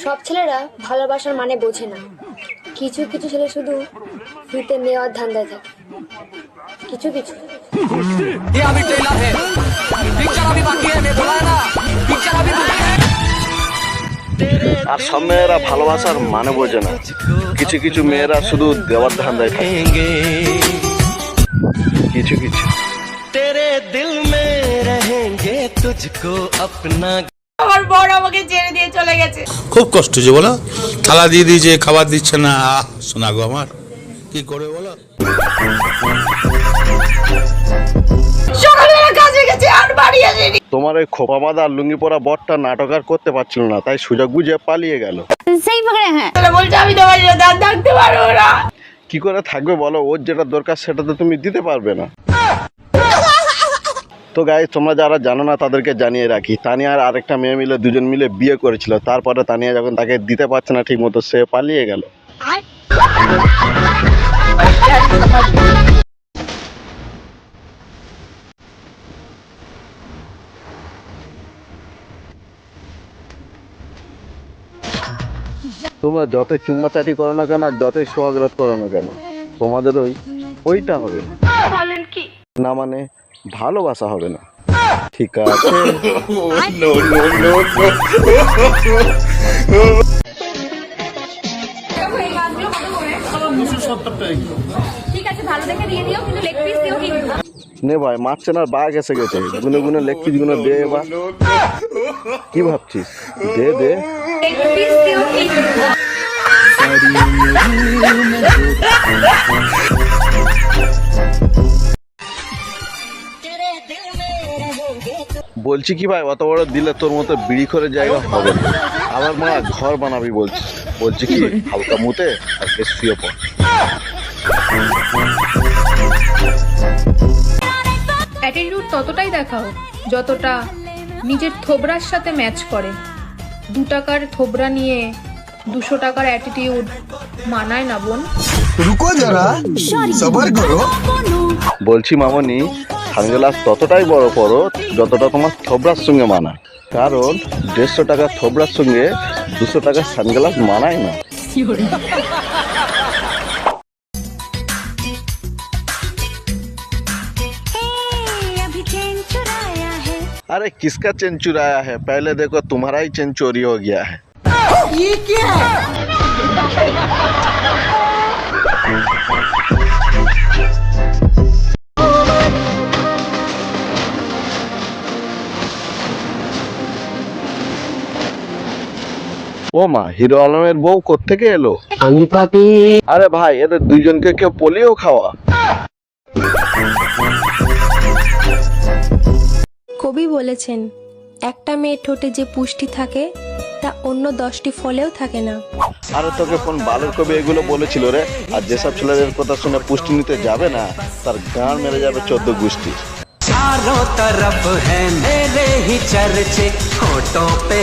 সব ছেলেরা ভালোবাসার মানে বোঝে না। কিছু কিছু ছেলে শুধু ফ্রিতে নেওয়ার ধান্দায় থাকে। কিছু কিছু আর সব মেয়েরা ভালোবাসার মানে বোঝে না। কিছু কিছু মেয়েরা শুধু দেওয়ার ধান্দায় থাকে। কিছু কিছু तेरे दिल में रहेंगे तुझको अपना। আমার বড় আমাকে ছেড়ে দিয়ে চলে গেছে। খুব কষ্ট যে বলো, থালা দিয়ে দিয়েছে, খাবার দিচ্ছে না। শোনা গো আমার, কি করে বলো। সকালবেলা কাজে গেছে আর বাড়ি আসেনি। তোমার ওই খোপা বাঁধা লুঙ্গি পরা বরটা নাটক আর করতে পারছিল না, তাই সুযোগ বুঝে পালিয়ে গেল। সেই পকড়ে হ্যাঁ বলছে আমি তোমার সাথে আর থাকতে পারবো না। কি করে থাকবে বলো? ওর যেটা দরকার সেটা তো তুমি দিতে পারবে না। তো গাইস, তোমরা যারা জানো না তাদেরকে জানিয়ে রাখি, তানিয়া আর আরেকটা মেয়ে মিলে দুজন মিলে বিয়ে করেছিল। তারপরে তানিয়া যখন তাকে দিতে পারছে না ঠিক মতো, সে পালিয়ে গেল। তোমরা যতই চুম্মাচাটি করো না কেন, আর যতই সোহাগরাত করো না কেন, তোমাদের ওইটা হবে না, মানে ভালোবাসা হবে না। ঠিক আছে? ঠিক আছে, ভালো দেখে দিয়ে দিও, কিন্তু লেগ পিস দিও কিন্তু। নে ভাই, মাছ চেনার বাঘ এসে গেছে। গুনে গুনে লেগ পিস গুলো দে। এবার কি ভাবছিস? দে দে। লেগ পিস দিও কিন্তু। বলছি কি ভাই, অত বড় দিলে তোর মতো বিড়ি করে জায়গা হবে না। আবার মা ঘর বানাবি বলছি কি, হালকা মুতে আর বেশ শুয়ে পড়। অ্যাটিটিউড ততটাই দেখাও যতটা নিজের থোবরার সাথে ম্যাচ করে। 2 টাকার থোবরা নিয়ে 200 টাকার অ্যাটিটিউড মানায় না বোন। रुको जरा सबर करो। বলছি মামনি, সানগ্লাস ততটাই বড় করো যতটা তোমার থোবরার সঙ্গে মানায়। কারণ 150 টাকার থোবরার সঙ্গে 200 টাকার সানগ্লাস মানায় না। अरे किसका चेन चुराया है? पहले देखो तुम्हारा ही चेन चोरी हो गया है। ये क्या है? ও মা, হিরো আলমের বউ কোত্থেকে এলো? আরে ভাই, এদের দুইজনকে কেউ পোলিও খাওয়া। কবি বলেছেন, একটা মেয়ের ঠোঁটে যে পুষ্টি থাকে তা অন্য 10টি ফলেও থাকে না। আরে তোকে কোন বালের কবি এগুলো বলেছিল রে? আর যেসব ছেলেদের কথা শুনে পুষ্টি নিতে যাবে না, তার গান মেরে যাবে 14 গোষ্ঠী। चारों तरफ है मेरे ही चर्चे, होठों पे